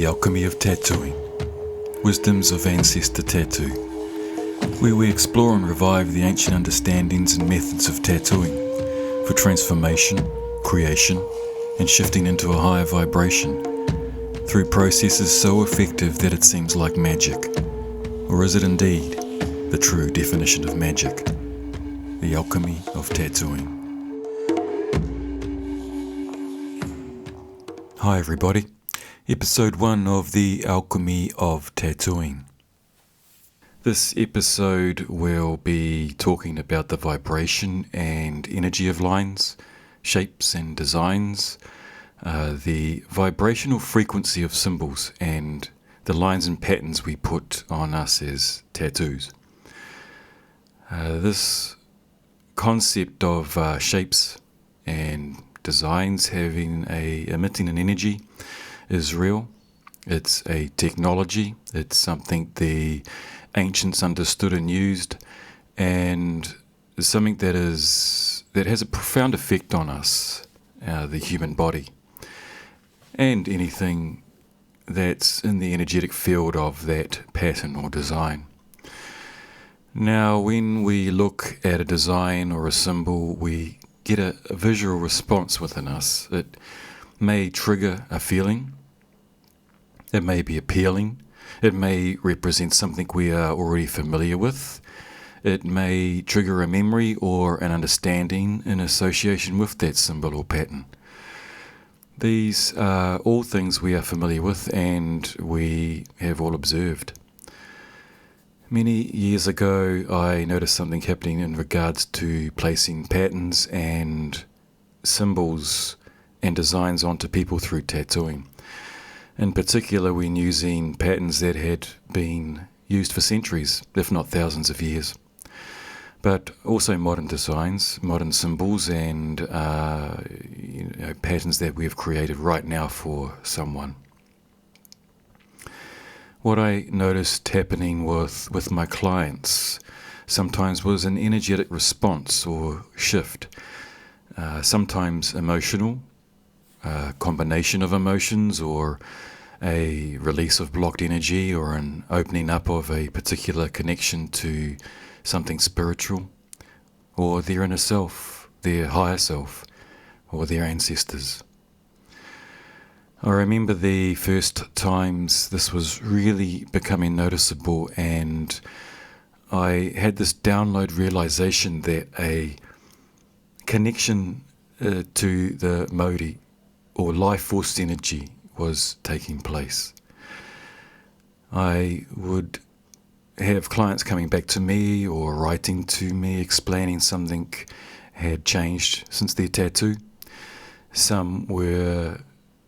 The Alchemy of Tattooing, Wisdoms of Ancestor Tattoo, where we explore and revive the ancient understandings and methods of tattooing for transformation, creation, and shifting into a higher vibration through processes so effective that it seems like magic. Or is it indeed the true definition of magic? The Alchemy of Tattooing. Hi everybody, episode 1 of The Alchemy of Tattooing. This episode will be talking about the vibration and energy of lines, shapes and designs, the vibrational frequency of symbols and the lines and patterns we put on us as tattoos. This concept of shapes and designs emitting an energy is real. It's a technology. It's something the ancients understood and used, and it's something that has a profound effect on us, the human body, and anything that's in the energetic field of that pattern or design. Now, when we look at a design or a symbol, we get a visual response within us. It may trigger a feeling. It may be appealing. It may represent something we are already familiar with. It may trigger a memory or an understanding in association with that symbol or pattern. These are all things we are familiar with and we have all observed. Many years ago, I noticed something happening in regards to placing patterns and symbols and designs onto people through tattooing. In particular, when using patterns that had been used for centuries, if not thousands of years. But also modern designs, modern symbols, and patterns that we have created right now for someone. What I noticed happening with my clients sometimes was an energetic response or shift, sometimes emotional, a combination of emotions, or a release of blocked energy, or an opening up of a particular connection to something spiritual, or their inner self, their higher self, or their ancestors. I remember the first times this was really becoming noticeable, and I had this download realization that a connection to the Modi or life force energy was taking place. I would have clients coming back to me or writing to me explaining something had changed since their tattoo. Some were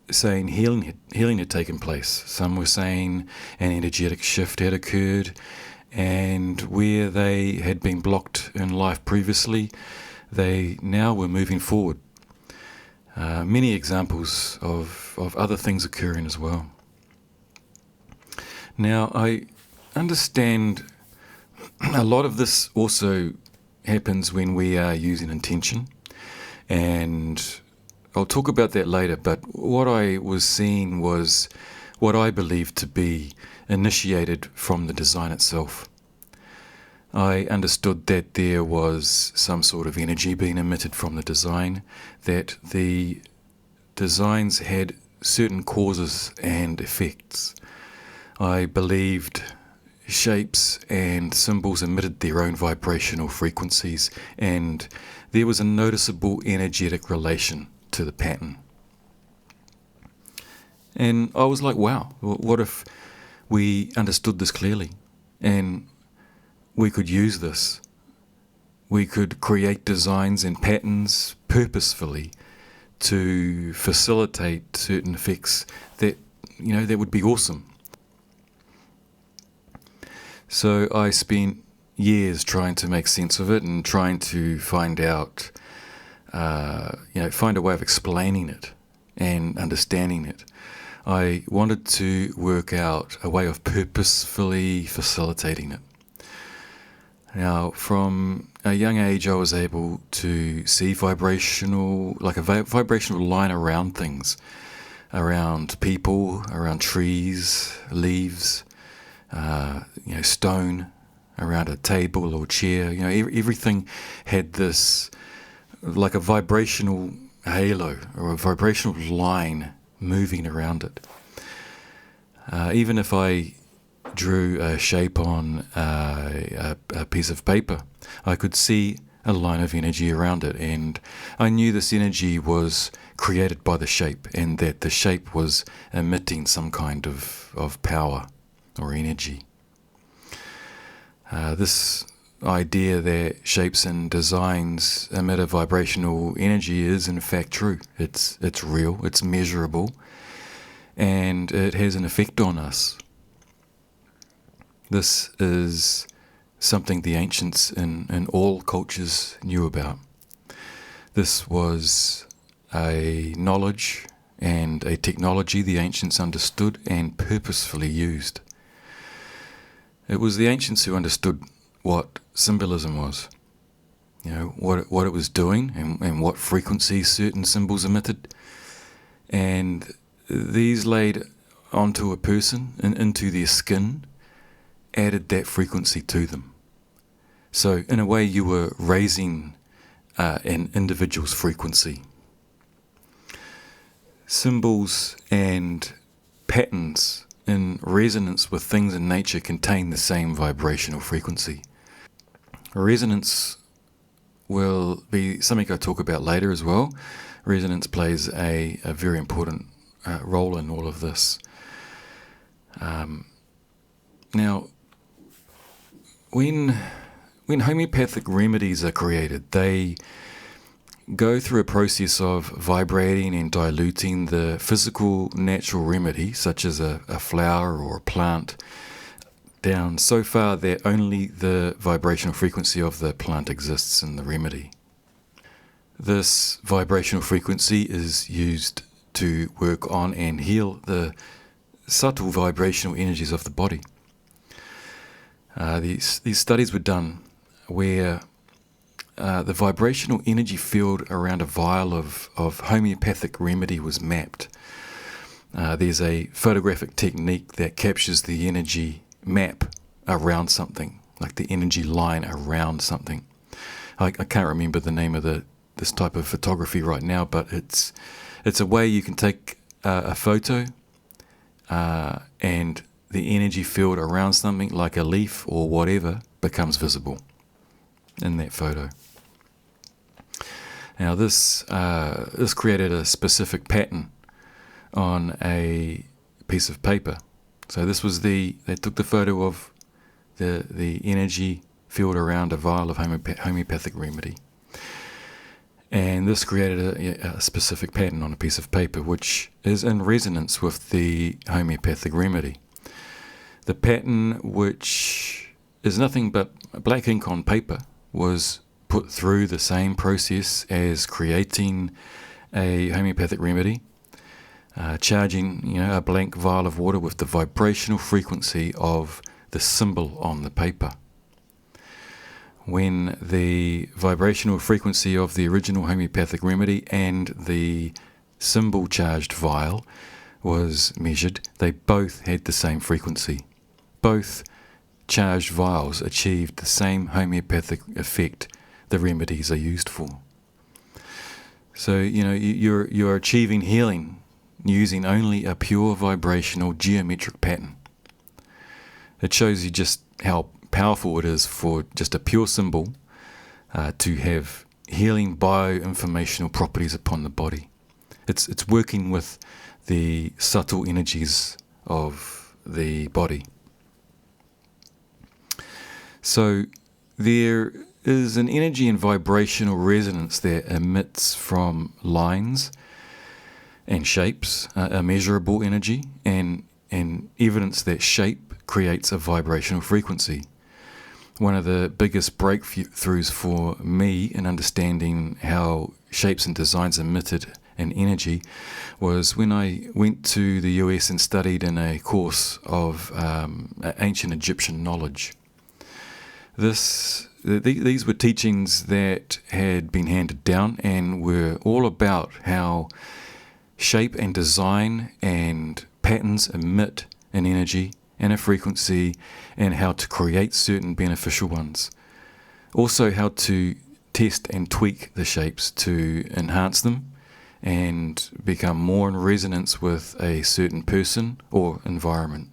saying healing had taken place. Some were saying an energetic shift had occurred, and where they had been blocked in life previously, they now were moving forward. Many examples of other things occurring as well. Now, I understand a lot of this also happens when we are using intention, and I'll talk about that later, but what I was seeing was what I believed to be initiated from the design itself. I understood that there was some sort of energy being emitted from the design, that the designs had certain causes and effects. I believed shapes and symbols emitted their own vibrational frequencies, and there was a noticeable energetic relation to the pattern. And I was like, wow, what if we understood this clearly and we could use this? We could create designs and patterns purposefully to facilitate certain effects that would be awesome. So I spent years trying to make sense of it and trying to find out find a way of explaining it and understanding it. I wanted to work out a way of purposefully facilitating it. Now, from a young age, I was able to see vibrational line around things. around people, around trees, leaves, stone, around a table or chair. Everything had this, like a vibrational halo or a vibrational line moving around it. Even if I drew a shape on a piece of paper, I could see a line of energy around it, and I knew this energy was created by the shape, and that the shape was emitting some kind of power or energy. This idea that shapes and designs emit a vibrational energy is in fact true. It's real, it's measurable, and it has an effect on us. This is something the ancients in all cultures knew about. This was a knowledge and a technology the ancients understood and purposefully used. It was the ancients who understood what symbolism was, what it was doing and what frequencies certain symbols emitted. And these laid onto a person and into their skin, added that frequency to them. So in a way you were raising an individual's frequency. Symbols and patterns in resonance with things in nature contain the same vibrational frequency. Resonance will be something I talk about later as well. Resonance plays a very important role in all of this. Now, when homeopathic remedies are created, they go through a process of vibrating and diluting the physical natural remedy, such as a flower or a plant, down so far that only the vibrational frequency of the plant exists in the remedy. This vibrational frequency is used to work on and heal the subtle vibrational energies of the body. These studies were done where the vibrational energy field around a vial of homeopathic remedy was mapped. There's a photographic technique that captures the energy map around something, like the energy line around something. I can't remember the name of this type of photography right now, but it's a way you can take a photo and the energy field around something, like a leaf or whatever, becomes visible in that photo. Now this created a specific pattern on a piece of paper. So this was they took the photo of the energy field around a vial of homeopathic remedy, and this created a specific pattern on a piece of paper, which is in resonance with the homeopathic remedy. The pattern, which is nothing but black ink on paper, was put through the same process as creating a homeopathic remedy, charging a blank vial of water with the vibrational frequency of the symbol on the paper. When the vibrational frequency of the original homeopathic remedy and the symbol charged vial was measured, they both had the same frequency. Both charged vials achieved the same homeopathic effect the remedies are used for. So, you're achieving healing using only a pure vibrational geometric pattern. It shows you just how powerful it is for just a pure symbol to have healing bioinformational properties upon the body. It's working with the subtle energies of the body. So there is an energy and vibrational resonance that emits from lines and shapes, a measurable energy, and evidence that shape creates a vibrational frequency. One of the biggest breakthroughs for me in understanding how shapes and designs emitted an energy was when I went to the US and studied in a course of ancient Egyptian knowledge. These were teachings that had been handed down and were all about how Shape and design and patterns emit an energy and a frequency, and how to create certain beneficial ones. Also how to test and tweak the shapes to enhance them and become more in resonance with a certain person or environment.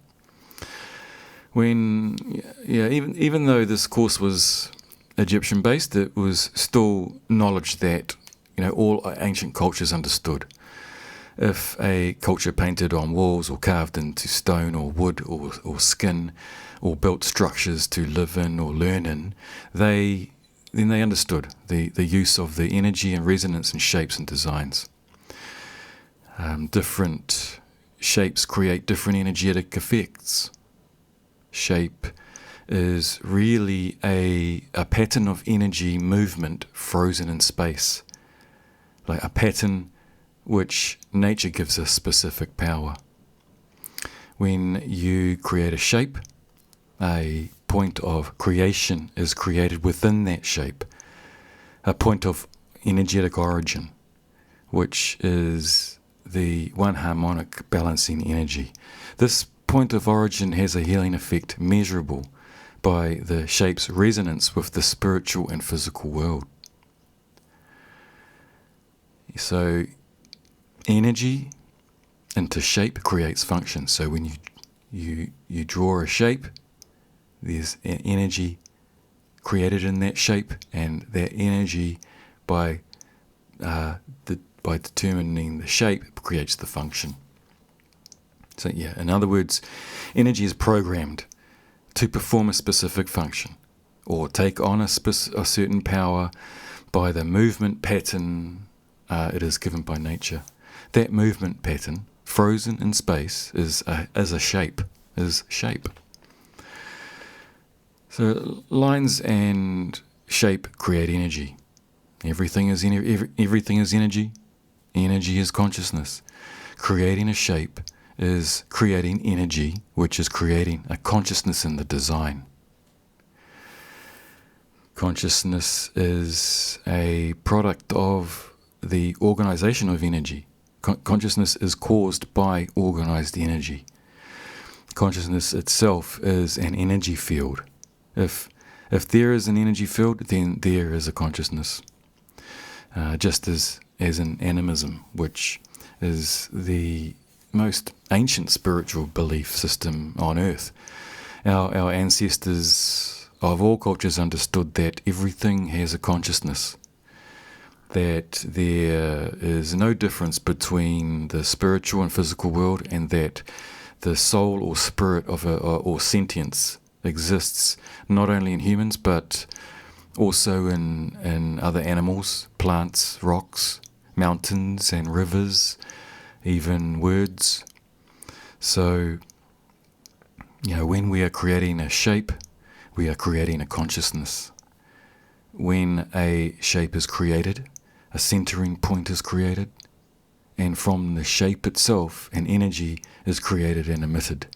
Even though this course was Egyptian based, it was still knowledge that all ancient cultures understood. If a culture painted on walls or carved into stone or wood or skin or built structures to live in or learn in, then they understood the use of the energy and resonance and shapes and designs. Different shapes create different energetic effects. Shape is really a pattern of energy movement frozen in space, like a pattern which nature gives us specific power. When you create a shape, a point of creation is created within that shape, a point of energetic origin, which is the one harmonic balancing energy. This point of origin has a healing effect measurable by the shape's resonance with the spiritual and physical world. So energy into shape creates function. So when you draw a shape, there's energy created in that shape, and that energy by determining the shape creates the function. So in other words, energy is programmed to perform a specific function or take on a certain power by the movement pattern it is given by nature. That movement pattern, frozen in space, is shape. So lines and shape create energy. Everything is energy. Energy is consciousness. Creating a shape is creating energy, which is creating a consciousness in the design. Consciousness is a product of the organization of energy. Consciousness is caused by organized energy. Consciousness itself is an energy field. If there is an energy field, then there is a consciousness. Just as in animism, which is the most ancient spiritual belief system on earth. Our ancestors of all cultures understood that everything has a consciousness, that there is no difference between the spiritual and physical world, and that the soul or spirit of or sentience exists not only in humans but also in other animals, plants, rocks, mountains and rivers, even words. So, when we are creating a shape, we are creating a consciousness. When a shape is created, a centering point is created, and from the shape itself, an energy is created and emitted.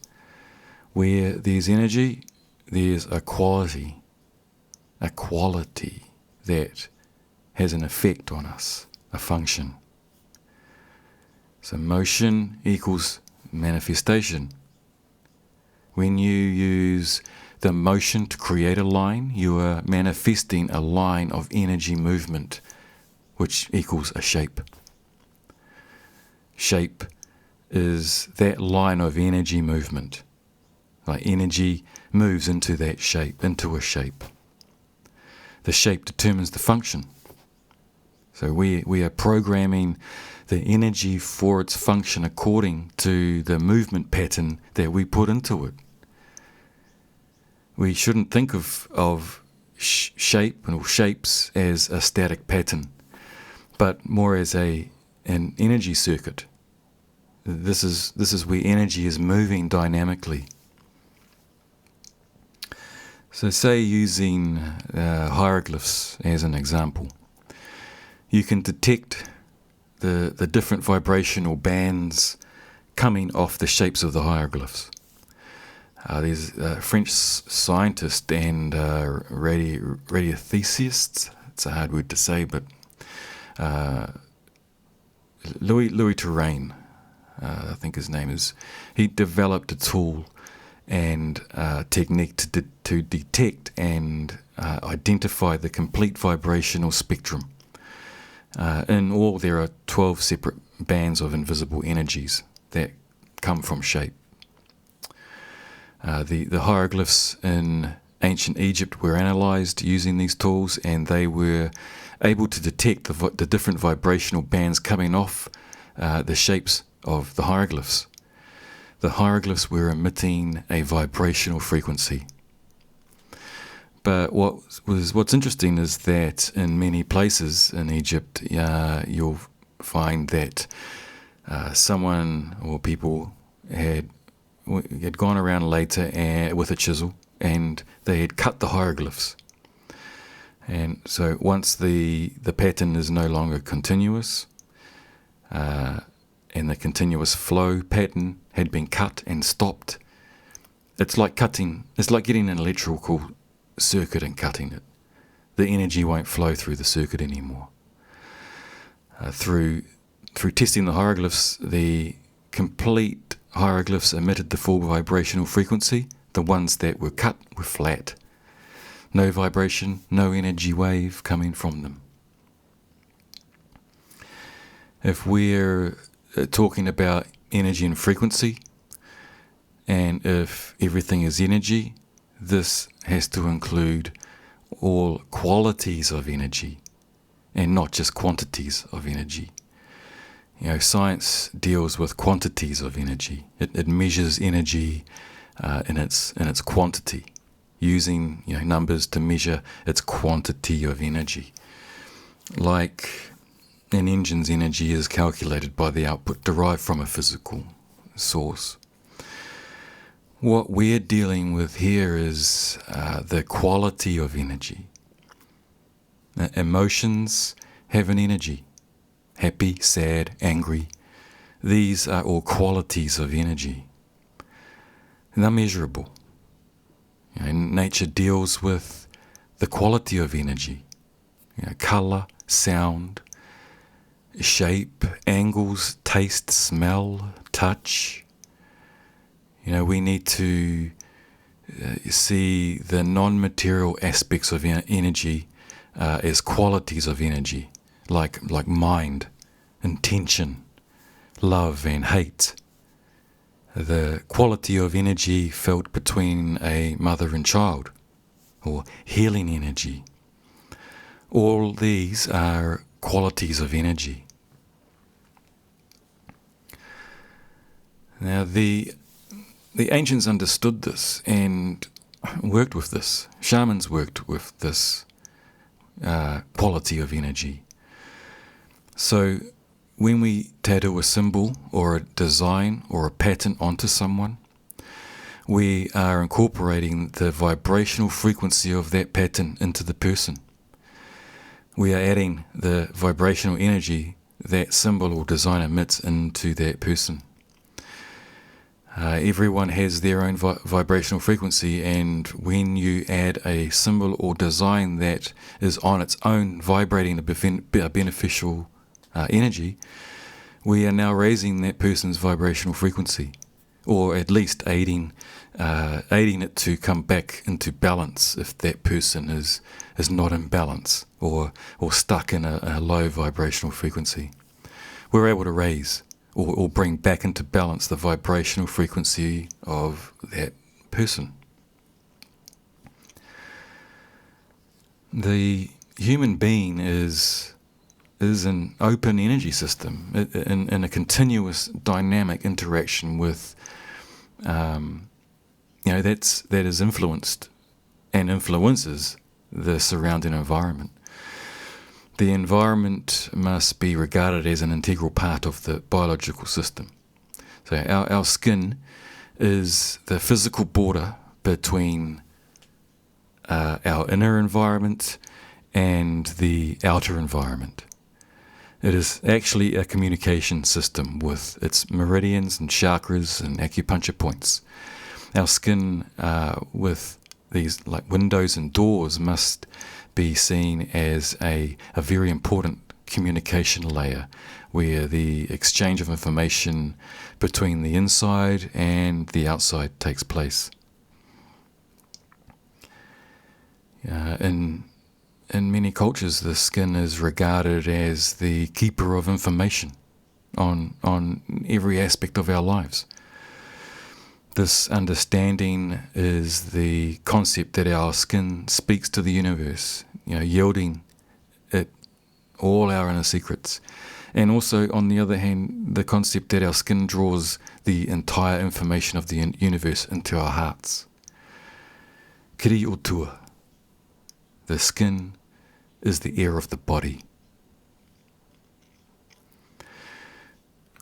Where there's energy, there's a quality that has an effect on us, a function. So motion equals manifestation. When you use the motion to create a line, you are manifesting a line of energy movement, which equals a shape. Shape is that line of energy movement. Like energy moves into that shape, into a shape. The shape determines the function. So we are programming the energy for its function according to the movement pattern that we put into it. We shouldn't think of shape or shapes as a static pattern, but more as an energy circuit. This is where energy is moving dynamically. So say using hieroglyphs as an example, you can detect the different vibrational bands coming off the shapes of the hieroglyphs. There's a French scientist and radiothesist, it's a hard word to say, but Louis Terrain, I think his name is. He developed a tool and technique to detect and identify the complete vibrational spectrum. In all, there are 12 separate bands of invisible energies that come from shape. The hieroglyphs in ancient Egypt were analysed using these tools, and they were able to detect the different vibrational bands coming off the shapes of the hieroglyphs. The hieroglyphs were emitting a vibrational frequency. But what's interesting is that in many places in Egypt, you'll find that someone or people had gone around later with a chisel, and they had cut the hieroglyphs. And so once the pattern is no longer continuous, and the continuous flow pattern had been cut and stopped, it's like getting an electrical circuit and cutting it. The energy won't flow through the circuit anymore. Through testing the hieroglyphs, the complete hieroglyphs emitted the full vibrational frequency. The ones that were cut were flat. No vibration, no energy wave coming from them. If we're talking about energy and frequency, and if everything is energy, this has to include all qualities of energy and not just quantities of energy. Science deals with quantities of energy. It measures energy in its quantity, using numbers to measure its quantity of energy. Like an engine's energy is calculated by the output derived from a physical source. What we're dealing with here is the quality of energy. Emotions have an energy. Happy, sad, angry. These are all qualities of energy. And they're measurable. Nature deals with the quality of energy. Colour, sound, shape, angles, taste, smell, touch. We need to see the non-material aspects of energy as qualities of energy, like mind, intention, love and hate. The quality of energy felt between a mother and child, or healing energy. All these are qualities of energy. Now, the ancients understood this and worked with this. Shamans worked with this quality of energy. So when we tattoo a symbol or a design or a pattern onto someone, we are incorporating the vibrational frequency of that pattern into the person. We are adding the vibrational energy that symbol or design emits into that person. Everyone has their own vibrational frequency, and when you add a symbol or design that is on its own vibrating a beneficial energy, we are now raising that person's vibrational frequency, or at least aiding it to come back into balance if that person is not in balance or stuck in a low vibrational frequency. We're able to raise or bring back into balance the vibrational frequency of that person. The human being is an open energy system in a continuous dynamic interaction with, that is influenced and influences the surrounding environment. The environment must be regarded as an integral part of the biological system. So our skin is the physical border between our inner environment and the outer environment. It is actually a communication system with its meridians and chakras and acupuncture points. Our skin with these like windows and doors must be seen as a very important communication layer where the exchange of information between the inside and the outside takes place. In many cultures, the skin is regarded as the keeper of information on every aspect of our lives. This understanding is the concept that our skin speaks to the universe, yielding it all our inner secrets. And also, on the other hand, the concept that our skin draws the entire information of the universe into our hearts. Kiri o tua. The skin is the air of the body.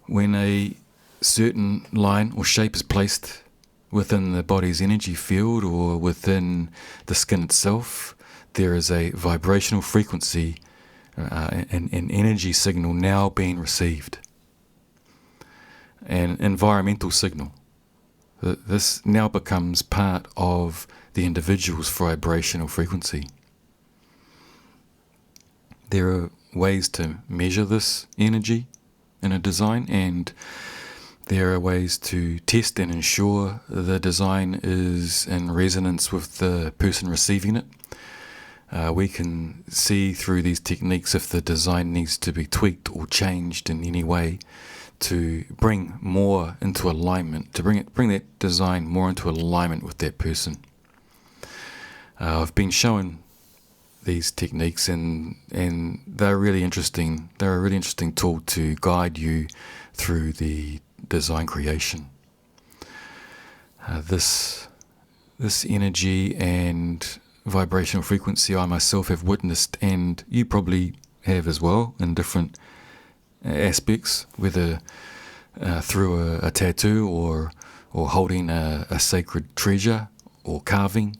When a certain line or shape is placed within the body's energy field or within the skin itself, there is a vibrational frequency, an energy signal now being received. An environmental signal. This now becomes part of the individual's vibrational frequency. There are ways to measure this energy in a design, and there are ways to test and ensure the design is in resonance with the person receiving it. We can see through these techniques if the design needs to be tweaked or changed in any way to bring more into alignment, to bring that design more into alignment with that person. I've been shown these techniques, and they're really interesting. They're a really interesting tool to guide you through the design creation. This energy and vibrational frequency I myself have witnessed, and you probably have as well in different aspects, whether through a tattoo or holding a sacred treasure or carving,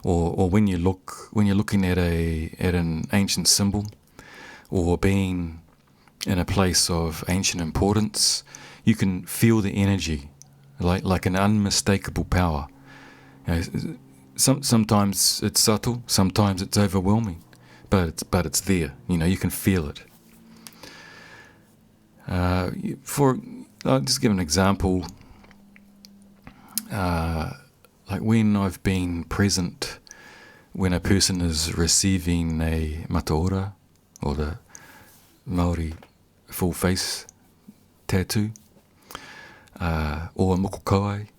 or when you're looking at an ancient symbol, or being in a place of ancient importance, you can feel the energy like an unmistakable power. Sometimes it's subtle, sometimes it's overwhelming, but it's there. You can feel it. I'll just give an example. Like when I've been present when a person is receiving a mataora, or the Māori full face tattoo, or a mokokai,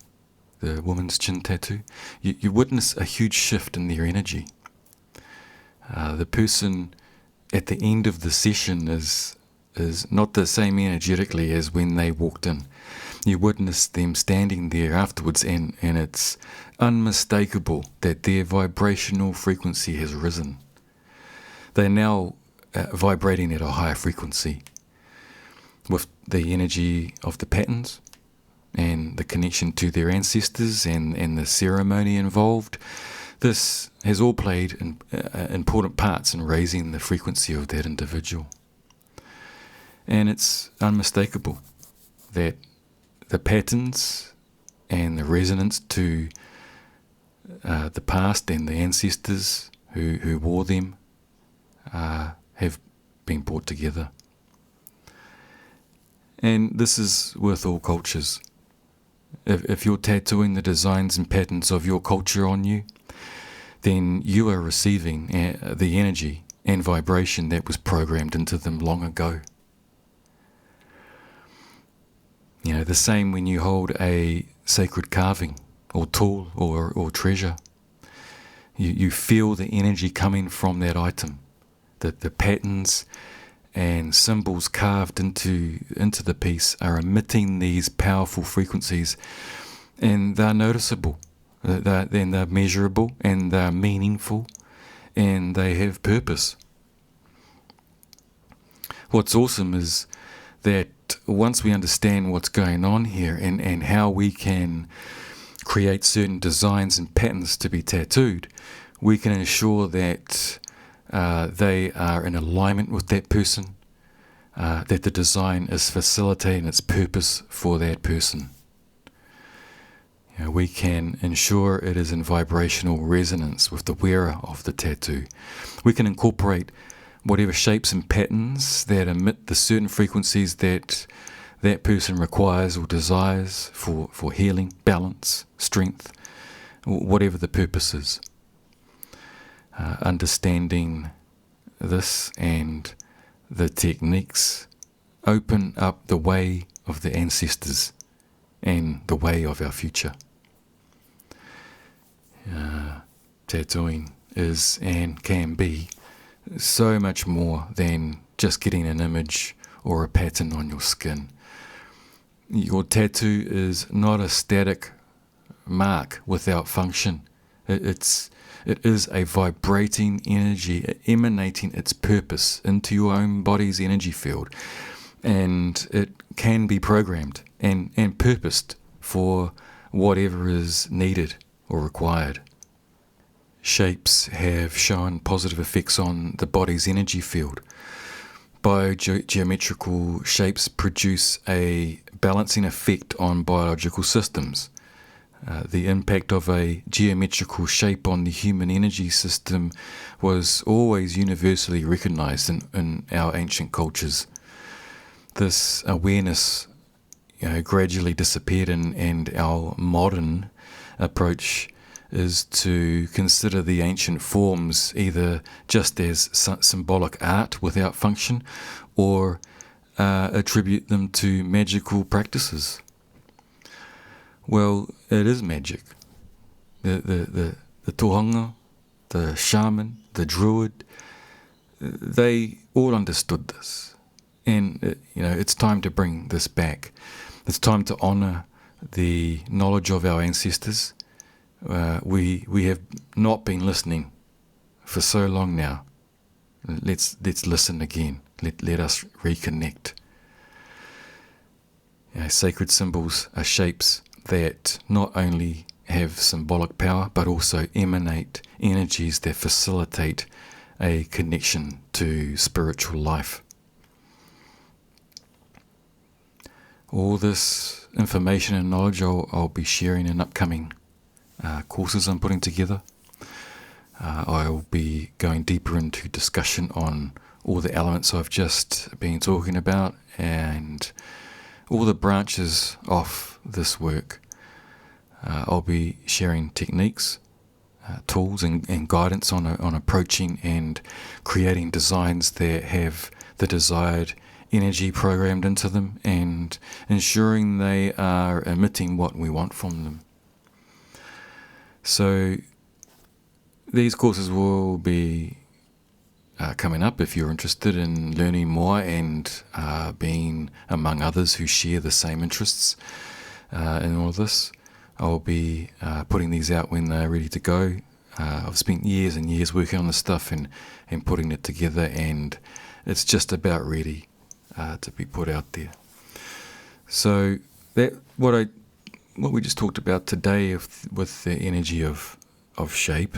the woman's chin tattoo, you witness a huge shift in their energy. The person at the end of the session is not the same energetically as when they walked in. You witness them standing there afterwards, and it's unmistakable that their vibrational frequency has risen. They're now vibrating at a higher frequency with the energy of the patterns and the connection to their ancestors and the ceremony involved. This has all played important parts in raising the frequency of that individual. And it's unmistakable that the patterns and the resonance to the past and the ancestors who wore them have been brought together. And this is with all cultures. If you're tattooing the designs and patterns of your culture on you, then you are receiving the energy and vibration that was programmed into them long ago. The same when you hold a sacred carving or tool or treasure. You feel the energy coming from that item, that the patterns and symbols carved into the piece are emitting these powerful frequencies, and they're noticeable, they're measurable, and they're meaningful, and they have purpose. What's awesome is that once we understand what's going on here and how we can create certain designs and patterns to be tattooed, we can ensure that they are in alignment with that person, that the design is facilitating its purpose for that person. We can ensure it is in vibrational resonance with the wearer of the tattoo. We can incorporate whatever shapes and patterns that emit the certain frequencies that that person requires or desires for healing, balance, strength, whatever the purpose is. Understanding this and the techniques open up the way of the ancestors and the way of our future. Tattooing is and can be so much more than just getting an image or a pattern on your skin. Your tattoo is not a static mark without function. It is a vibrating energy emanating its purpose into your own body's energy field, and it can be programmed and purposed for whatever is needed or required. Shapes have shown positive effects on the body's energy field. Biogeometrical shapes produce a balancing effect on biological systems. The impact of a geometrical shape on the human energy system was always universally recognized in our ancient cultures. This awareness gradually disappeared, and our modern approach is to consider the ancient forms either just as symbolic art without function, or attribute them to magical practices. Well, it is magic. The tohunga, the shaman, the druid, they all understood this. And, it's time to bring this back. It's time to honour the knowledge of our ancestors. We have not been listening for so long now. Let's listen again. Let us reconnect. Sacred symbols are shapes that not only have symbolic power but also emanate energies that facilitate a connection to spiritual life. All this information and knowledge I'll be sharing in upcoming courses I'm putting together. I'll be going deeper into discussion on all the elements I've just been talking about and all the branches of this work. I'll be sharing techniques, tools and guidance on approaching and creating designs that have the desired energy programmed into them and ensuring they are emitting what we want from them. So these courses will be coming up if you're interested in learning more and being among others who share the same interests in all of this. I'll be putting these out when they're ready to go. I've spent years and years working on this stuff and putting it together, and it's just about ready to be put out there. So that what we just talked about today with the energy of shape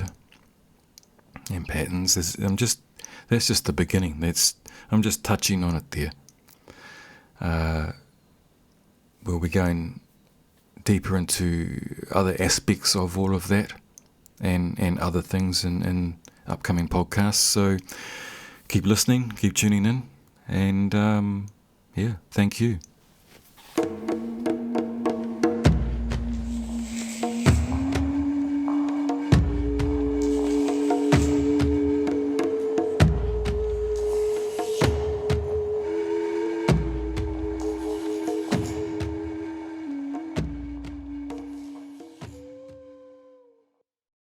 and patterns that's just the beginning. I'm just touching on it there. We'll be going deeper into other aspects of all of that and other things in upcoming podcasts. So keep listening, keep tuning in, and thank you.